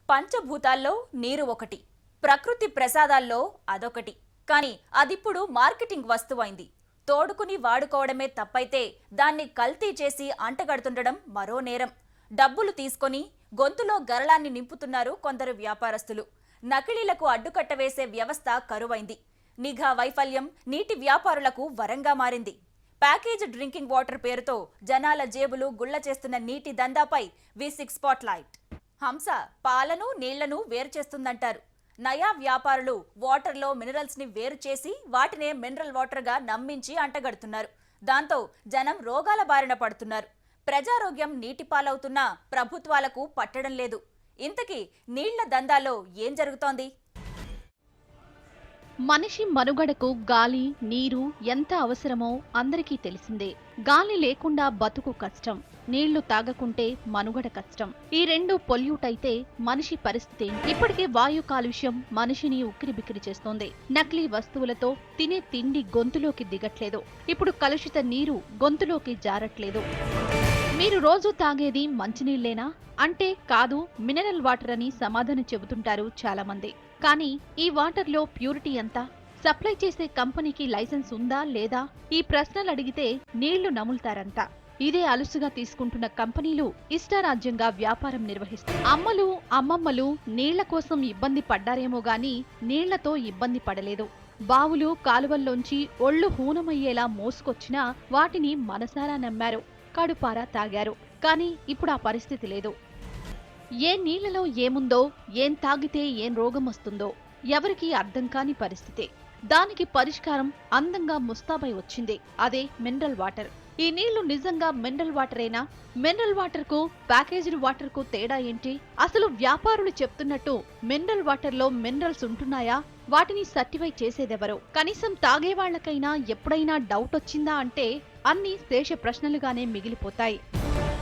పంచభూతాల్లో నీరు ఒకటి, ప్రకృతి ప్రసాదాల్లో అదొకటి. కానీ అదిప్పుడు మార్కెటింగ్ వస్తువైంది. తోడుకుని వాడుకోవడమే తప్పైతే దాన్ని కల్తీ చేసి అంటగడుతుండడం మరో నేరం. డబ్బులు తీసుకొని గొంతులో గరళాన్ని నింపుతున్నారు కొందరు వ్యాపారస్తులు. నకిలీలకు అడ్డుకట్ట వేసే వ్యవస్థ కరువైంది. నిఘా వైఫల్యం నీటి వ్యాపారులకు వరంగా మారింది. ప్యాకేజ్ డ్రింకింగ్ వాటర్ పేరుతో జనాల జేబులు గుళ్ల చేస్తున్న నీటి దందాపై వి6 స్పాట్ లైట్. హంస పాలను నీళ్లను వేరు చేస్తుందంటారు. నయా వ్యాపారులు వాటర్లో మినరల్స్ ని వేరు చేసి వాటినే మినరల్ వాటర్ గా నమ్మించి అంటగడుతున్నారు. దాంతో జనం రోగాల బారిన పడుతున్నారు. ప్రజారోగ్యం నీటి పాలవుతున్నా ప్రభుత్వాలకు పట్టడం లేదు. ఇంతకీ నీళ్ల దందాలో ఏం జరుగుతోంది? మనిషి మనుగడకు గాలి, నీరు ఎంత అవసరమో అందరికీ తెలిసిందే. గాలి లేకుండా బతుకు కష్టం, నీళ్లు తాగకుంటే మనుగడ కష్టం. ఈ రెండు పొల్యూట్ అయితే మనిషి పరిస్థితి ఇప్పటికే వాయు కాలుష్యం మనిషిని ఉక్కిరిబిక్కిరి చేస్తోంది. నకిలీ వస్తువులతో తినే తిండి గొంతులోకి దిగట్లేదు. ఇప్పుడు కలుషిత నీరు గొంతులోకి జారట్లేదు. మీరు రోజు తాగేది మంచినీళ్లేనా అంటే కాదు, మినరల్ వాటర్ అని సమాధానం చెబుతుంటారు చాలా మంది. కానీ ఈ వాటర్లో ప్యూరిటీ ఎంత? సప్లై చేసే కంపెనీకి లైసెన్స్ ఉందా లేదా? ఈ ప్రశ్నలు అడిగితే నీళ్లు నములుతారంతా. ఇదే అలుసుగా తీసుకుంటున్న కంపెనీలు ఇష్టారాజ్యంగా వ్యాపారం నిర్వహిస్తాయి. అమ్మలు అమ్మమ్మలు నీళ్ల కోసం ఇబ్బంది పడ్డారేమో గాని నీళ్లతో ఇబ్బంది పడలేదు. బావులు కాలువల్లోంచి ఒళ్ళు హూనమయ్యేలా మోసుకొచ్చినా వాటిని మనసారా నమ్మారు, కడుపారా తాగారు. కానీ ఇప్పుడు ఆ పరిస్థితి లేదు. ఏ నీళ్లలో ఏముందో, ఏం తాగితే ఏం రోగం వస్తుందో ఎవరికీ అర్థం కాని పరిస్థితి. దానికి పరిష్కారం అందంగా ముస్తాబై వచ్చింది. అదే మినరల్ వాటర్. ఈ నీళ్లు నిజంగా మినరల్ వాటరేనా? మినరల్ వాటర్ కు ప్యాకేజ్డ్ వాటర్ కు తేడా ఏంటి? అసలు వ్యాపారులు చెప్తున్నట్టు మినరల్ వాటర్ లో మినరల్స్ ఉంటున్నాయా? వాటిని సర్టిఫై చేసేదెవరో? కనీసం తాగేవాళ్లకైనా ఎప్పుడైనా డౌట్ వచ్చిందా అంటే అన్ని శేష ప్రశ్నలుగానే మిగిలిపోతాయి.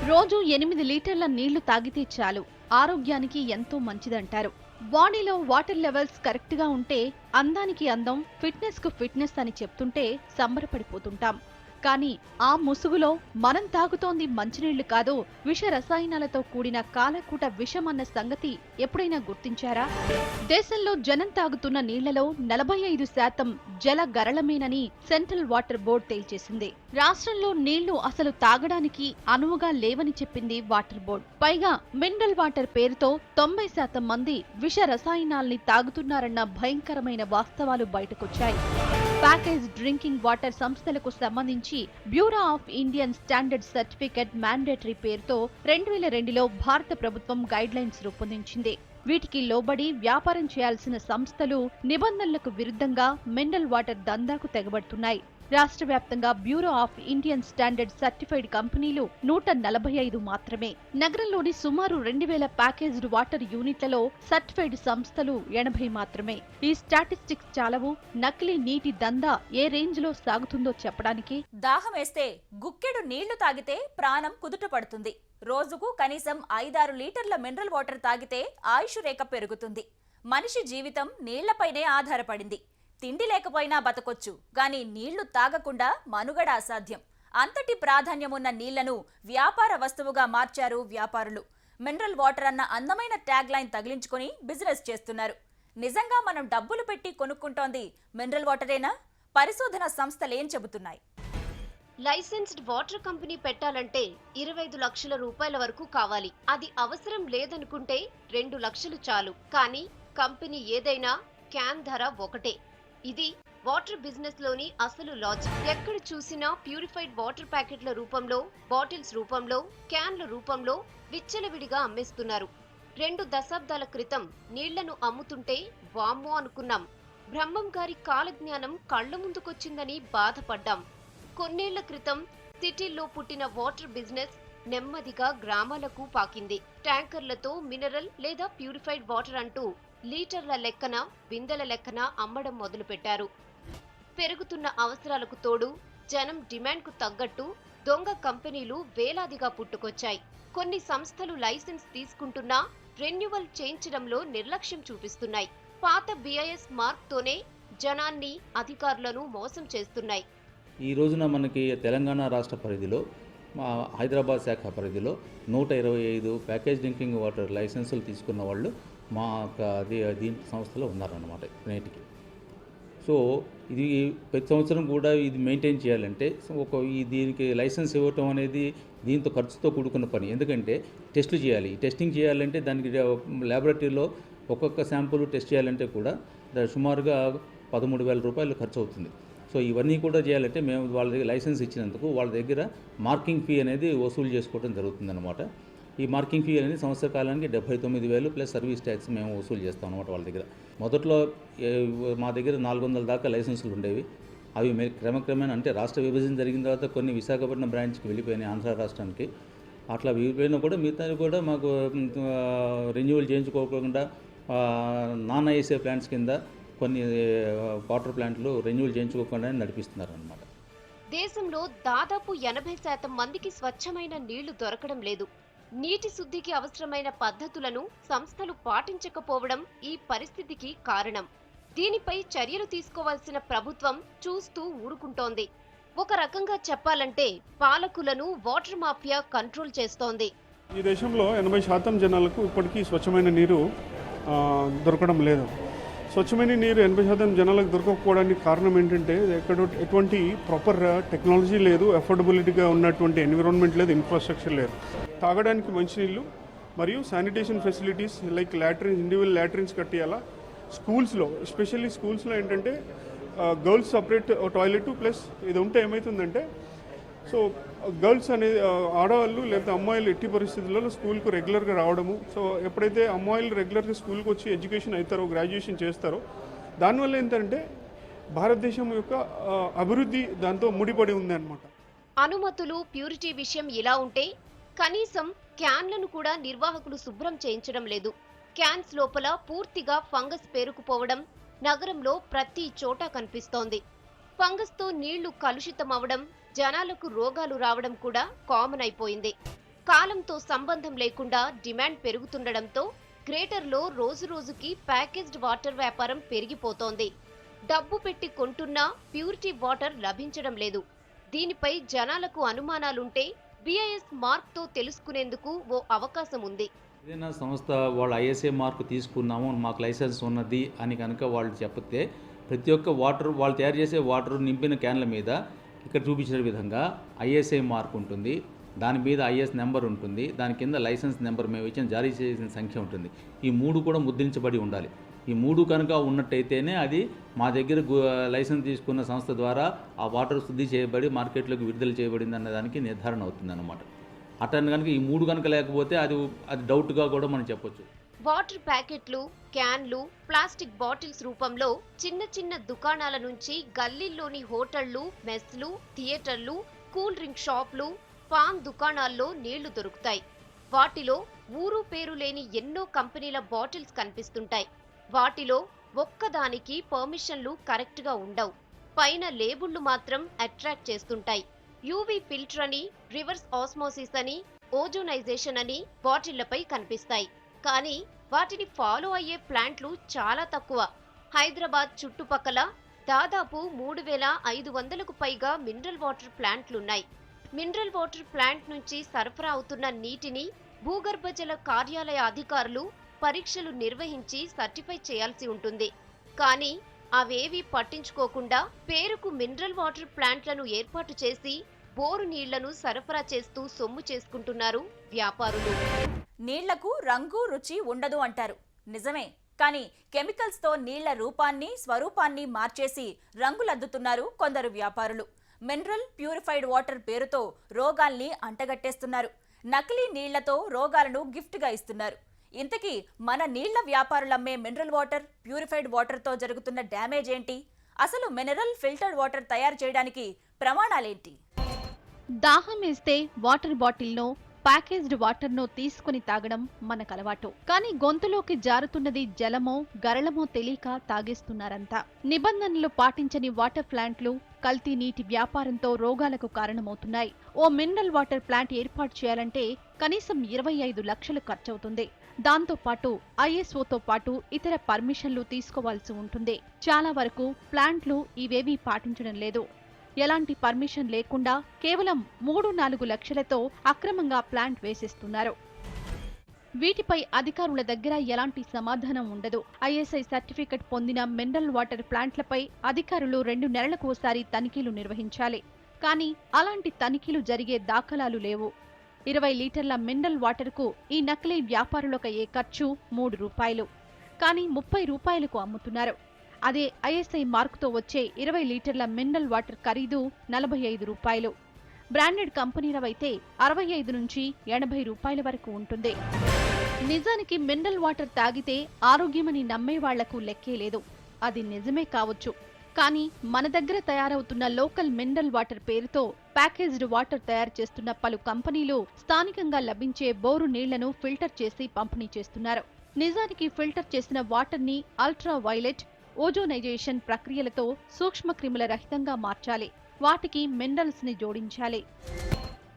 రోజు 8 లీటర్ల నీళ్లు తాగితే చాలు, ఆరోగ్యానికి ఎంతో మంచిదంటారు. బాడీలో వాటర్ లెవెల్స్ కరెక్ట్ గా ఉంటే అందానికి అందం, ఫిట్నెస్ కు ఫిట్నెస్ అని చెప్తుంటే సంబరపడిపోతుంటాం. కానీ ఆ ముసుగులో మనం తాగుతోంది మంచినీళ్లు కాదు, విష రసాయనాలతో కూడిన కాలకూట విషం అన్న సంగతి ఎప్పుడైనా గుర్తించారా? దేశంలో జనం తాగుతున్న నీళ్లలో 45% జల గరళమేనని సెంట్రల్ వాటర్ బోర్డు తేల్చేసింది. రాష్ట్రంలో నీళ్లు అసలు తాగడానికి అనువుగా లేవని చెప్పింది వాటర్ బోర్డు. పైగా మినరల్ వాటర్ పేరుతో 90% మంది విష రసాయనాల్ని తాగుతున్నారన్న భయంకరమైన వాస్తవాలు బయటకొచ్చాయి. ప్యాకేజ్ డ్రింకింగ్ వాటర్ సంస్థలకు సంబంధించి bureau of Indian standard certificate mandatory పేరుతో 2002లో భారత ప్రభుత్వం గైడ్ లైన్స్ రూపొందించింది. వీటికి లోబడి వ్యాపారం చేయాల్సిన సంస్థలు నిబంధనలకు విరుద్ధంగా మినరల్ వాటర్ దందాకు తెగబడుతున్నాయి. రాష్ట్ర వ్యాప్తంగా bureau of Indian standard certified కంపెనీలు 145 మాత్రమే. నగరంలోని సుమారు 2000 ప్యాకేజ్డ్ వాటర్ యూనిట్లలో సర్టిఫైడ్ సంస్థలు 80 మాత్రమే. ఈ స్టాటిస్టిక్స్ చాలవు నకిలీ నీటి దందా ఏ రేంజ్ లో సాగుతుందో చెప్పడానికి. దాహం వేస్తే గుక్కెడు నీళ్లు తాగితే ప్రాణం కుదుట పడుతుంది. రోజుకు కనీసం 5-6 లీటర్ల మినరల్ వాటర్ తాగితే ఆయుష్ రేఖ పెరుగుతుంది. మనిషి జీవితం నీళ్లపైనే ఆధారపడింది. తిండి లేకపోయినా బతకొచ్చు, గాని నీళ్లు తాగకుండా మనుగడ అసాధ్యం. అంతటి ప్రాధాన్యమున్న నీళ్లను వ్యాపార వస్తువుగా మార్చారు వ్యాపారులు. మినరల్ వాటర్ అన్న అందమైన ట్యాగ్ లైన్ తగిలించుకుని బిజినెస్ చేస్తున్నారు. నిజంగా మనం డబ్బులు పెట్టి కొనుక్కుంటోంది మినరల్ వాటరేనా? పరిశోధన సంస్థలేం చెబుతున్నాయి? లైసెన్స్డ్ వాటర్ కంపెనీ పెట్టాలంటే 25 లక్షల రూపాయల వరకు కావాలి. అది అవసరం లేదనుకుంటే 2 లక్షలు చాలు. కానీ కంపెనీ ఏదైనా క్యాన్ ధర ఒకటే. ఇది వాటర్ బిజినెస్ లోని అసలు లాజిక్. ఎక్కడ చూసినా ప్యూరిఫైడ్ వాటర్ ప్యాకెట్ల రూపంలో, బాటిల్స్ రూపంలో, క్యాన్ల రూపంలో విచ్చలవిడిగా అమ్మేస్తున్నారు. 2 దశాబ్దాల క్రితం నీళ్లను అమ్ముతుంటే వామ్మో అనుకున్నాం. బ్రహ్మం గారి కాలజ్ఞానం కళ్ల ముందుకొచ్చిందని బాధపడ్డాం. కొన్నేళ్ల క్రితం సిటీల్లో పుట్టిన వాటర్ బిజినెస్ నెమ్మదిగా గ్రామాలకు పాకింది. ట్యాంకర్లతో మినరల్ లేదా ప్యూరిఫైడ్ వాటర్ అంటూ లీటర్ల లెక్కన, బిందెల లెక్కన అమ్మడం మొదలుపెట్టారు. పెరుగుతున్న అవసరాలకు తోడు జనం డిమాండ్కు తగ్గట్టు దొంగ కంపెనీలు వేలాదిగా పుట్టుకొచ్చాయి. కొన్ని సంస్థలు లైసెన్స్ తీసుకుంటున్నా రెన్యువల్ చేయించడంలో నిర్లక్ష్యం చూపిస్తున్నాయి. పాత BIS మార్క్తోనే జనాన్ని, అధికారులను మోసం చేస్తున్నాయి. ఈ రోజున మనకి తెలంగాణ రాష్ట్ర పరిధిలో మా హైదరాబాద్ శాఖ పరిధిలో 125 ప్యాకేజ్ డ్రింకింగ్ వాటర్ లైసెన్సులు తీసుకున్న వాళ్ళు మా దీని సంస్థలో ఉన్నారన్నమాట నేటికి. సో ఇది ప్రతి సంవత్సరం కూడా ఇది మెయింటైన్ చేయాలంటే దీనికి లైసెన్స్ ఇవ్వటం అనేది దీంతో ఖర్చుతో కూడుకున్న పని. ఎందుకంటే టెస్టులు చేయాలి. టెస్టింగ్ చేయాలంటే దానికి ల్యాబొరేటరీలో ఒక్కొక్క శాంపుల్ టెస్ట్ చేయాలంటే కూడా సుమారుగా 13,000 రూపాయలు ఖర్చు అవుతుంది. సో ఇవన్నీ కూడా చేయాలంటే మేము వాళ్ళ దగ్గర లైసెన్స్ ఇచ్చినందుకు వాళ్ళ దగ్గర మార్కింగ్ ఫీ అనేది వసూలు చేసుకోవడం జరుగుతుందన్నమాట. ఈ మార్కింగ్ ఫీ అనేది సంవత్సర కాలానికి 79,000 ప్లస్ సర్వీస్ ట్యాక్స్ మేము వసూలు చేస్తాం అన్నమాట వాళ్ళ దగ్గర. మొదట్లో మా దగ్గర 400 దాకా లైసెన్సులు ఉండేవి. అవి క్రమక్రమేణా అంటే రాష్ట్ర విభజన జరిగిన తర్వాత కొన్ని విశాఖపట్నం బ్రాంచ్కి వెళ్ళిపోయినాయి, ఆంధ్ర రాష్ట్రానికి. అట్లా వెళ్ళిపోయినా కూడా మిగతా కూడా మాకు రెన్యువల్ చేయించుకోకుండా నాన్ ఐఎస్ఏ ప్లాంట్స్ కింద కొన్ని వాటర్ ప్లాంట్లు రెన్యువల్ చేయించుకోకుండా నడిపిస్తున్నారన్నమాట. దేశంలో దాదాపు 80% మందికి స్వచ్ఛమైన నీళ్లు దొరకడం లేదు. నీటి శుద్ధికి అవసరమైన పద్ధతులను సంస్థలు పాటించకపోవడం ఈ పరిస్థితికి కారణం. దీనిపై చర్యలు తీసుకోవాల్సిన ప్రభుత్వం చూస్తూ ఊరుకుంటోంది. ఒక రకంగా చెప్పాలంటే పాలకులను వాటర్ మాఫియా కంట్రోల్ చేస్తోంది. ఈ దేశంలో 80% జనాలకు ఇప్పటికీ స్వచ్ఛమైన నీరు దొరకడం లేదు. స్వచ్ఛమైన నీరు 80% జనాలకు దొరకకపోవడానికి కారణం ఏంటంటే ఎటువంటి ప్రాపర్ టెక్నాలజీ లేదు, అఫోర్డబిలిటీగా ఉన్నటువంటి ఎన్విరాన్మెంట్ లేదు, ఇన్ఫ్రాస్ట్రక్చర్ లేదు. తాగడానికి మంచినీళ్ళు మరియు sanitation facilities like latrines, individual latrines కట్టియాలా. స్కూల్స్లో ఎస్పెషల్లీ స్కూల్స్లో ఏంటంటే గర్ల్స్ సపరేట్ టాయిలెట్ ప్లస్ ఇది ఉంటే ఏమవుతుందంటే సో గర్ల్స్ అనేది ఆడవాళ్ళు లేకపోతే అమ్మాయిలు ఎట్టి పరిస్థితుల్లో స్కూల్కు రెగ్యులర్గా రావడము. సో ఎప్పుడైతే అమ్మాయిలు రెగ్యులర్గా స్కూల్కి వచ్చి ఎడ్యుకేషన్ అవుతారో, గ్రాడ్యుయేషన్ చేస్తారో, దానివల్ల ఏంటంటే భారతదేశం యొక్క అభివృద్ధి దాంతో ముడిపడి ఉంది అన్నమాట. అనుమతులు, ప్యూరిటీ విషయం ఇలా ఉంటే కనీసం క్యాన్లను కూడా నిర్వాహకులు శుభ్రం చేయించడం లేదు. క్యాన్స్ లోపల పూర్తిగా ఫంగస్ పేరుకుపోవడం నగరంలో ప్రతి చోట కనిపిస్తోంది. ఫంగస్తో నీళ్లు కలుషితమవడం, జనాలకు రోగాలు రావడం కూడా కామన్ అయిపోయింది. కాలంతో సంబంధం లేకుండా డిమాండ్ పెరుగుతుండడంతో గ్రేటర్లో రోజురోజుకి ప్యాకేజ్డ్ వాటర్ వ్యాపారం పెరిగిపోతోంది. డబ్బు పెట్టి కొంటున్నా ప్యూరిటీ వాటర్ లభించడం లేదు. దీనిపై జనాలకు అనుమానాలుంటే BIS మార్క్తో తెలుసుకునేందుకు ఓ అవకాశం ఉంది. ఏదైనా సంస్థ వాళ్ళు ఐఎస్ఏ మార్క్ తీసుకున్నాము, మాకు లైసెన్స్ ఉన్నది అని కనుక వాళ్ళు చెప్తే ప్రతి ఒక్క వాటర్ వాళ్ళు తయారు చేసే వాటర్ నింపిన క్యాన్ల మీద ఇక్కడ చూపించిన విధంగా ఐఎస్ఐ మార్క్ ఉంటుంది, దాని మీద ఐఎస్ నెంబర్ ఉంటుంది, దాని కింద లైసెన్స్ నెంబర్ మేము ఇచ్చిన జారీ చేసిన సంఖ్య ఉంటుంది. ఈ 3 కూడా ముద్రించబడి ఉండాలి. ఈ 3 కనుక ఉన్నట్టయితేనే అది మా దగ్గర లైసెన్స్ తీసుకున్న సంస్థ ద్వారా ఆ వాటర్ శుద్ధి చేయబడి మార్కెట్లోకి విడుదల చేయబడింది అన్న దానికి నిర్ధారణ అవుతుంది అన్నమాట. అట్లా కనుక ఈ 3 కనుక లేకపోతే అది డౌట్గా కూడా మనం చెప్పొచ్చు. వాటర్ ప్యాకెట్లు, క్యాన్లు, ప్లాస్టిక్ బాటిల్స్ రూపంలో చిన్న చిన్న దుకాణాల నుంచి గల్లీల్లోని హోటళ్లు, మెస్లు, థియేటర్లు, కూల్ డ్రింక్ షాపులు, పాన్ దుకాణాల్లో నీళ్లు దొరుకుతాయి. వాటిలో ఊరు పేరు లేని ఎన్నో కంపెనీల బాటిల్స్ కనిపిస్తుంటాయి. వాటిలో ఒక్కదానికి పర్మిషన్లు కరెక్ట్గా ఉండవు. పైన లేబుళ్లు మాత్రం అట్రాక్ట్ చేస్తుంటాయి. యూవీ ఫిల్టర్ అని, రివర్స్ ఆస్మోసిస్ అని, ఓజోనైజేషన్ అని బాటిళ్లపై కనిపిస్తాయి. కానీ వాటిని ఫాలో అయ్యే ప్లాంట్లు చాలా తక్కువ. హైదరాబాద్ చుట్టుపక్కల దాదాపు 3,500కు పైగా మినరల్ వాటర్ ప్లాంట్లున్నాయి. మినరల్ వాటర్ ప్లాంట్ నుంచి సరఫరా అవుతున్న నీటిని భూగర్భ జల కార్యాలయ అధికారులు పరీక్షలు నిర్వహించి సర్టిఫై చేయాల్సి ఉంటుంది. కానీ అవేవీ పట్టించుకోకుండా పేరుకు మినరల్ వాటర్ ప్లాంట్లను ఏర్పాటు చేసి బోరు నీళ్లను సరఫరా చేస్తూ సొమ్ము చేసుకుంటున్నారు వ్యాపారులు. నీళ్లకు రంగు, రుచి ఉండదు అంటారు. నిజమే. కానీ కెమికల్స్తో నీళ్ల రూపాన్ని, స్వరూపాన్ని మార్చేసి రంగులద్దుతున్నారు కొందరు వ్యాపారులు. మినరల్ ప్యూరిఫైడ్ వాటర్ పేరుతో రోగాల్ని అంటగట్టేస్తున్నారు. నకిలీ నీళ్లతో రోగాలను గిఫ్ట్గా ఇస్తున్నారు. ఇంతకీ మన నీళ్ల వ్యాపారులమ్మే మినరల్ వాటర్, ప్యూరిఫైడ్ వాటర్తో జరుగుతున్న డ్యామేజ్ ఏంటి? అసలు మినరల్ ఫిల్టర్డ్ వాటర్ తయారు చేయడానికి ప్రమాణాలేంటి? దాహం వేస్తే వాటర్ బాటిల్నో, ప్యాకేజ్డ్ వాటర్నో తీసుకుని తాగడం మనకలవాటు. కానీ గొంతులోకి జారుతున్నది జలమో, గరళమో తెలియక తాగేస్తున్నారంతా. నిబంధనలు పాటించని వాటర్ ప్లాంట్లు, కల్తీ నీటి వ్యాపారంతో రోగాలకు కారణమవుతున్నాయి. ఓ మినరల్ వాటర్ ప్లాంట్ ఏర్పాటు చేయాలంటే కనీసం 25 లక్షలు ఖర్చవుతుంది. దాంతో పాటు ISOతో పాటు ఇతర పర్మిషన్లు తీసుకోవాల్సి ఉంటుంది. చాలా వరకు ప్లాంట్లు ఇవేవీ పాటించడం లేదు. ఎలాంటి పర్మిషన్ లేకుండా కేవలం 3-4 లక్షలతో అక్రమంగా ప్లాంట్ వేసిస్తున్నారు. వీటిపై అధికారుల దగ్గర ఎలాంటి సమాధానం ఉండదు. ఐఎస్ఐ సర్టిఫికెట్ పొందిన మినరల్ వాటర్ ప్లాంట్లపై అధికారులు 2 నెలలకోసారి తనిఖీలు నిర్వహించాలి. కానీ అలాంటి తనిఖీలు జరిగే దాఖలాలు లేవు. 20 లీటర్ల మినరల్ వాటర్కు ఈ నకిలీ వ్యాపారులకయ్యే ఖర్చు 3 రూపాయలు. కానీ 30 రూపాయలకు అమ్ముతున్నారు. అదే ఐఎస్ఐ మార్కుతో వచ్చే 20 లీటర్ల మినరల్ వాటర్ ఖరీదు 45 రూపాయలు. బ్రాండెడ్ కంపెనీలవైతే 65 నుంచి 80 రూపాయల వరకు ఉంటుంది. నిజానికి మినరల్ వాటర్ తాగితే ఆరోగ్యమని నమ్మే వాళ్లకు లెక్కే లేదు. అది నిజమే కావచ్చు. కానీ మన దగ్గర తయారవుతున్న లోకల్ మినరల్ వాటర్ పేరుతో ప్యాకేజ్డ్ వాటర్ తయారు చేస్తున్న పలు కంపెనీలు స్థానికంగా లభించే బోరు నీళ్లను ఫిల్టర్ చేసి పంపిణీ చేస్తున్నారు. నిజానికి ఫిల్టర్ చేసిన వాటర్ని అల్ట్రా వైలెట్, ఓజోనైజేషన్ ప్రక్రియలతో సూక్ష్మక్రిముల రహితంగా మార్చాలి. వాటికి మినరల్స్ ని జోడించాలి.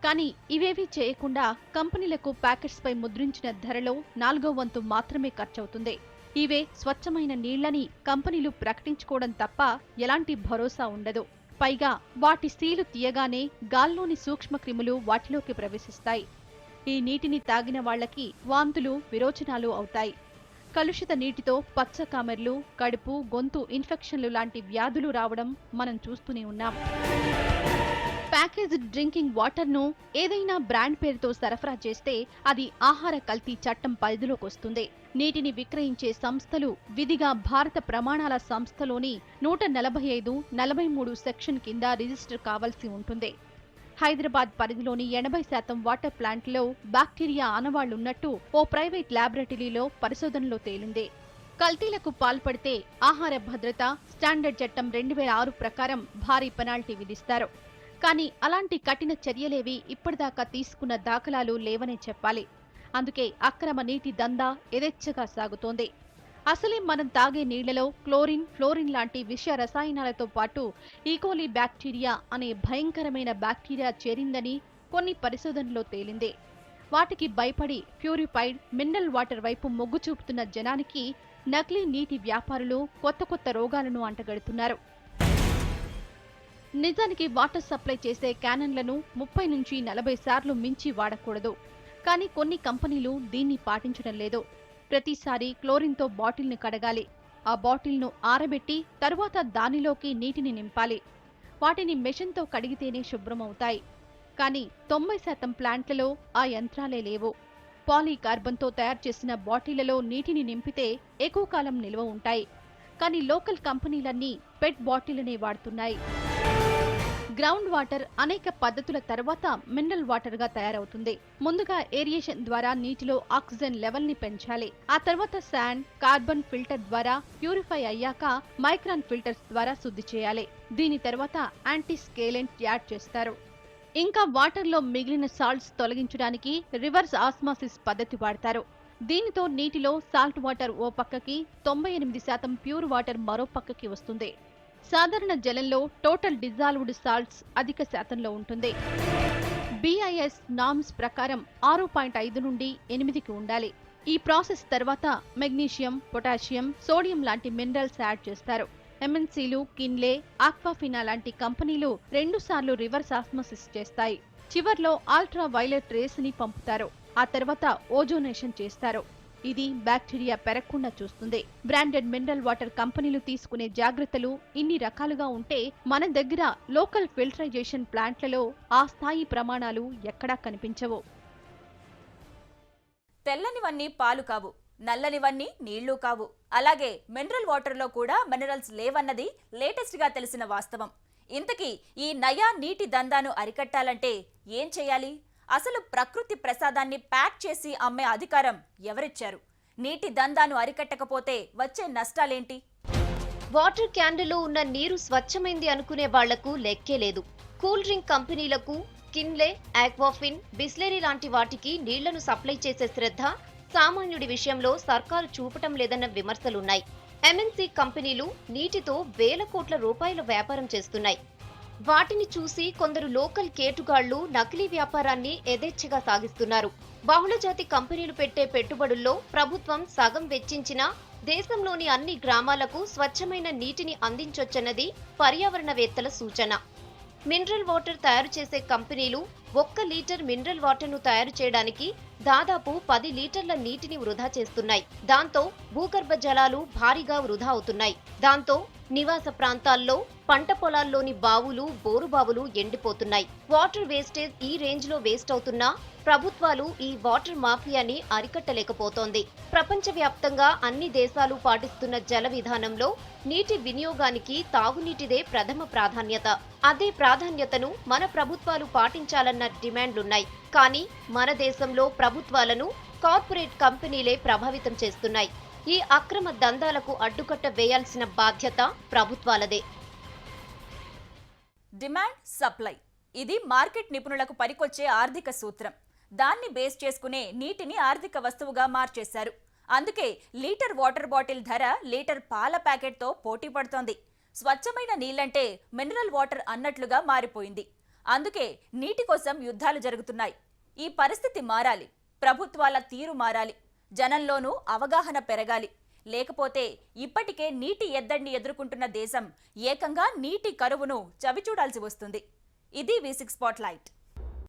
కానీ ఇవేవీ చేయకుండా కంపెనీలకు ప్యాకెట్స్ పై ముద్రించిన ధరలో 4వ వంతు మాత్రమే ఖర్చవుతుంది. ఇవే స్వచ్ఛమైన నీళ్లని కంపెనీలు ప్రకటించుకోవడం తప్ప ఎలాంటి భరోసా ఉండదు. పైగా వాటి సీలు తీయగానే గాల్లోని సూక్ష్మక్రిములు వాటిలోకి ప్రవేశిస్తాయి. ఈ నీటిని తాగిన వాళ్లకి వాంతులు, విరోచనాలు అవుతాయి. కలుషిత నీటితో పచ్చ కామెర్లు, కడుపు, గొంతు ఇన్ఫెక్షన్లు లాంటి వ్యాధులు రావడం మనం చూస్తూనే ఉన్నాం. ప్యాకేజ్డ్ డ్రింకింగ్ వాటర్ను ఏదైనా బ్రాండ్ పేరుతో సరఫరా చేస్తే అది ఆహార కల్తీ చట్టం పరిధిలోకి వస్తుంది. నీటిని విక్రయించే సంస్థలు విధిగా భారత ప్రమాణాల సంస్థలోని 145-43 సెక్షన్ కింద రిజిస్టర్ కావాల్సి ఉంటుంది. హైదరాబాద్ పరిధిలోని 80% వాటర్ ప్లాంట్లో బ్యాక్టీరియా ఆనవాళ్లున్నట్టు ఓ ప్రైవేట్ ల్యాబొరేటరీలో పరిశోధనలో తేలింది. కల్తీలకు పాల్పడితే ఆహార భద్రత స్టాండర్డ్ చట్టం 2006 ప్రకారం భారీ పెనాల్టీ విధిస్తారు. కానీ అలాంటి కఠిన చర్యలేవి ఇప్పటిదాకా తీసుకున్న దాఖలాలు లేవనే చెప్పాలి. అందుకే అక్రమ నీటి దందా యథేచ్ఛగా సాగుతోంది. అసలే మనం తాగే నీళ్లలో క్లోరిన్, ఫ్లోరిన్ లాంటి విష రసాయనాలతో పాటు ఈకోలీ బ్యాక్టీరియా అనే భయంకరమైన బ్యాక్టీరియా చేరిందని కొన్ని పరిశోధనలో తేలింది. వాటికి భయపడి ప్యూరిఫైడ్ మినరల్ వాటర్ వైపు మొగ్గు చూపుతున్న జనానికి నకిలీ నీటి వ్యాపారులు కొత్త రోగాలను అంటగడుతున్నారు. నిజానికి వాటర్ సప్లై చేసే క్యానన్లను 30 నుంచి 40 సార్లు మించి వాడకూడదు. కానీ కొన్ని కంపెనీలు దీన్ని పాటించడం లేదు. ప్రతిసారి క్లోరిన్తో బాటిల్ను కడగాలి. ఆ బాటిల్ను ఆరబెట్టి తరువాత దానిలోకి నీటిని నింపాలి. వాటిని మెషిన్తో కడిగితేనే శుభ్రమవుతాయి. కానీ 90% ప్లాంట్లలో ఆ యంత్రాలే లేవు. పాలీకార్బన్తో తయారు చేసిన బాటిళ్లలో నీటిని నింపితే ఎక్కువ కాలం నిల్వ ఉంటాయి. కానీ లోకల్ కంపెనీలన్నీ పెట్ బాటిల్నే వాడుతున్నాయి. గ్రౌండ్ వాటర్ అనేక పద్ధతుల తర్వాత మినరల్ వాటర్ గా తయారవుతుంది. ముందుగా ఏరియేషన్ ద్వారా నీటిలో ఆక్సిజన్ లెవెల్ ని పెంచాలి. ఆ తర్వాత శాండ్, కార్బన్ ఫిల్టర్ ద్వారా ప్యూరిఫై అయ్యాక మైక్రాన్ ఫిల్టర్స్ ద్వారా శుద్ధి చేయాలి. దీని తర్వాత యాంటీ స్కేలెంట్ యాడ్ చేస్తారు. ఇంకా వాటర్లో మిగిలిన సాల్ట్స్ తొలగించడానికి రివర్స్ ఆస్మాసిస్ పద్ధతి వాడతారు. దీనితో నీటిలో సాల్ట్ వాటర్ ఓ పక్కకి, 98% ప్యూర్ వాటర్ మరో పక్కకి వస్తుంది. సాధారణ జలంలో టోటల్ డిజాల్వ్డ్ సాల్ట్స్ అధిక శాతంలో ఉంటుంది. BIS నార్మ్స్ ప్రకారం 6.5 నుండి 8కి ఉండాలి. ఈ ప్రాసెస్ తర్వాత మెగ్నీషియం, పొటాషియం, సోడియం లాంటి మినరల్స్ యాడ్ చేస్తారు. MNCలు, కిన్లే, ఆక్వాఫినా లాంటి కంపెనీలు 2 సార్లు రివర్స్ ఆస్మోసిస్ చేస్తాయి. చివర్లో అల్ట్రా వైలెట్ రేస్ ని పంపుతారు. ఆ తర్వాత ఓజోనేషన్ చేస్తారు. ఇది బ్యాక్టీరియా పెరగకుండా చూస్తుంది. బ్రాండెడ్ మినరల్ వాటర్ కంపెనీలు తీసుకునే జాగ్రత్తలు ఇన్ని రకాలుగా ఉంటే మన దగ్గర లోకల్ ఫిల్టరైజేషన్ ప్లాంట్లలో ఆ స్థాయి ప్రమాణాలు ఎక్కడా కనిపించవు. తెల్లనివన్నీ పాలు కావు, నల్లనివన్నీ నీళ్లు కావు. అలాగే మినరల్ వాటర్లో కూడా మినరల్స్ లేవన్నది లేటెస్ట్ గా తెలిసిన వాస్తవం. ఇంతకీ ఈ నయా నీటి దందాను అరికట్టాలంటే ఏం చేయాలి? అసలు ప్రకృతి ప్రసాదాన్ని ప్యాక్ చేసి అమ్మే అధికారం ఎవరిచ్చారు? నీటి దందాను అరికట్టకపోతే వచ్చే నష్టాలేంటి? వాటర్ క్యాన్లలో ఉన్న నీరు స్వచ్ఛమైంది అనుకునే వాళ్లకు లెక్కే లేదు. కూల్ డ్రింక్ కంపెనీలకు కిన్లే, ఆక్వాఫిన్, బిస్లెరీ లాంటి వాటికి నీళ్లను సప్లై చేసే శ్రద్ధ సామాన్యుడి విషయంలో సర్కారు చూపటం లేదన్న విమర్శలున్నాయి. MNC కంపెనీలు నీటితో వేల కోట్ల రూపాయల వ్యాపారం చేస్తున్నాయి. వాటిని చూసి కొందరు లోకల్ కేటుగాళ్లు నకిలీ వ్యాపారాన్ని యథేచ్ఛగా సాగిస్తున్నారు. బహుళజాతి కంపెనీలు పెట్టే పెట్టుబడుల్లో ప్రభుత్వం సగం వెచ్చించినా దేశంలోని అన్ని గ్రామాలకు స్వచ్ఛమైన నీటిని అందించొచ్చన్నది పర్యావరణవేత్తల సూచన. మినరల్ వాటర్ తయారు చేసే కంపెనీలు 1 లీటర్ మినరల్ వాటర్ను తయారు చేయడానికి దాదాపు 10 లీటర్ల నీటిని వృధా చేస్తున్నాయి. దాంతో భూగర్భ జలాలు భారీగా వృధా అవుతున్నాయి. దాంతో నివాస ప్రాంతాల్లో పంట పొలాల్లోని బావులు, బోరుబావులు ఎండిపోతున్నాయి. వాటర్ వేస్టేజ్ ఈ రేంజ్ లో వేస్ట్ అవుతున్నా ప్రభుత్వాలు ఈ వాటర్ మాఫియాని అరికట్టలేకపోతోంది. ప్రపంచవ్యాప్తంగా అన్ని దేశాలు పాటిస్తున్న జల విధానంలో నీటి వినియోగానికి తాగునీటిదే ప్రథమ ప్రాధాన్యత. అదే ప్రాధాన్యతను మన ప్రభుత్వాలు పాటించాలన్న డిమాండ్లున్నాయి. కానీ మన దేశంలో ప్రభుత్వాలను కార్పొరేట్ కంపెనీలే ప్రభావితం చేస్తున్నాయి. ఈ అక్రమ దందాలకు అడ్డుకట్ట వేయాల్సిన బాధ్యత ప్రభుత్వాలదే. డిమాండ్, సప్లై ఇది మార్కెట్ నిపుణులకు పనికొచ్చే ఆర్థిక సూత్రం. దాన్ని బేస్ చేసుకునే నీటిని ఆర్థిక వస్తువుగా మార్చేశారు. అందుకే లీటర్ వాటర్ బాటిల్ ధర లీటర్ పాల ప్యాకెట్తో పోటీ పడుతోంది. స్వచ్ఛమైన నీళ్లంటే మినరల్ వాటర్ అన్నట్లుగా మారిపోయింది. అందుకే నీటి కోసం యుద్ధాలు జరుగుతున్నాయి. ఈ పరిస్థితి మారాలి. ప్రభుత్వాల తీరు మారాలి. జనంలోనూ అవగాహన పెరగాలి. లేకపోతే ఇప్పటికే నీటి ఎద్దడిని ఎదుర్కొంటున్న దేశం ఏకంగా నీటి కరువును చవిచూడాల్సి వస్తుంది. ఇది V6 స్పాట్లైట్.